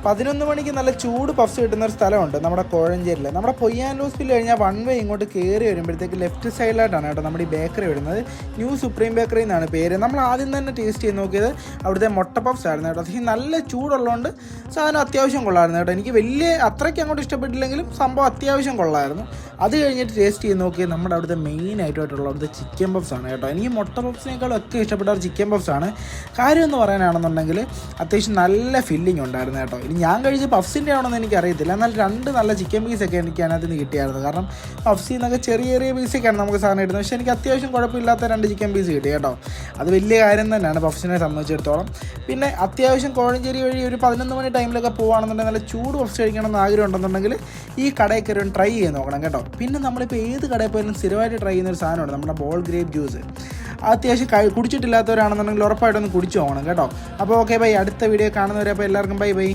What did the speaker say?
11 മണിക്ക് നല്ല ചൂട് പഫ്സ് കിട്ടുന്ന ഒരു സ്ഥലമുണ്ട് നമ്മുടെ കോഴഞ്ചേരിയിൽ. നമ്മുടെ പൊയ്യാൻലൂസിൽ കഴിഞ്ഞാൽ വൺ വേ ഇങ്ങോട്ട് കയറി വരുമ്പോഴത്തേക്ക് ലെഫ്റ്റ് സൈഡിലായിട്ടാണ് കേട്ടോ നമ്മുടെ ഈ ബേക്കറി വരുന്നത്. ന്യൂ സുപ്രീം ബേക്കറി എന്നാണ് പേര്. നമ്മൾ ആദ്യം തന്നെ ടേസ്റ്റ് ചെയ്ത് നോക്കിയത് അവിടുത്തെ മുട്ട പഫ്സ് ആയിരുന്നു കേട്ടോ. പക്ഷേ നല്ല ചൂടുള്ളതുകൊണ്ട് സാധനം അത്യാവശ്യം കൊള്ളായിരുന്നു കേട്ടോ. എനിക്ക് വലിയ അത്രയ്ക്ക് അങ്ങോട്ട് ഇഷ്ടപ്പെട്ടില്ലെങ്കിലും സംഭവം അത്യാവശ്യം കൊള്ളായിരുന്നു. അത് കഴിഞ്ഞിട്ട് ടേസ്റ്റ് ചെയ്ത് നോക്കിയത് നമ്മുടെ അവിടുത്തെ മെയിൻ ഐറ്റമായിട്ടുള്ള അവിടുത്തെ ചിക്കൻ പഫ്സ് ആണ് കേട്ടോ. എനിക്ക് മുട്ട പഫ്സിനേക്കാളും ഒക്കെ ഇഷ്ടപ്പെട്ട ചിക്കൻ പഫ്സ് ആണ്. കാര്യം എന്ന് പറയാനാണെന്നുണ്ടെങ്കിൽ അത്യാവശ്യം നല്ല ഫില്ലിംഗ് ഉണ്ടായിരുന്നു കേട്ടോ. ഇനി ഞാൻ കഴിച്ച പഫ്സിൻ്റെ ആണെന്ന് എനിക്കറിയത്തില്ല, എന്നാൽ 2 നല്ല ചിക്കൻ പീസൊക്കെ എനിക്ക് അതിനകത്ത് നിന്ന് കിട്ടിയായിരുന്നു. കാരണം പഫ്സിൽ നിന്നൊക്കെ ചെറിയ ചെറിയ പീസൊക്കെയാണ് നമുക്ക് സാധനം കിട്ടുന്നത്. പക്ഷേ എനിക്ക് അത്യാവശ്യം കുഴപ്പമില്ലാത്ത 2 ചിക്കൻ പീസ് കിട്ടി കേട്ടോ. അത് വലിയ കാര്യം തന്നെയാണ് പഫ്സിനെ സംബന്ധിച്ചിടത്തോളം. പിന്നെ അത്യാവശ്യം കോഴഞ്ചേരി വഴി ഒരു 11 മണി ടൈമിലൊക്കെ പോകുകയാണെന്നുണ്ടെങ്കിൽ നല്ല ചൂട് പഫ്സ് കഴിക്കണമെന്ന് ആഗ്രഹം ഉണ്ടെന്നുണ്ടെങ്കിൽ ഈ കടയിൽ കയറി ഒന്ന് ട്രൈ ചെയ്ത് നോക്കണം കേട്ടോ. പിന്നെ നമ്മളിപ്പോൾ ഏത് കടയിൽ പോയാലും സ്ഥിരമായിട്ട് ട്രൈ ചെയ്യുന്ന ഒരു സാധനമാണ് നമ്മുടെ ബോൾ ഗ്രേപ്പ് ജ്യൂസ്. അത്യാവശ്യം കുടിച്ചിട്ടില്ലാത്തവരാണെന്നുണ്ടെങ്കിൽ ഉറപ്പായിട്ടൊന്ന് കുടിച്ചു പോകണം കേട്ടോ. അപ്പോൾ ഓക്കെ ബൈ, അടുത്ത വീഡിയോ കാണുന്നവരെ അപ്പോൾ എല്ലാവർക്കും ബൈ ബൈ.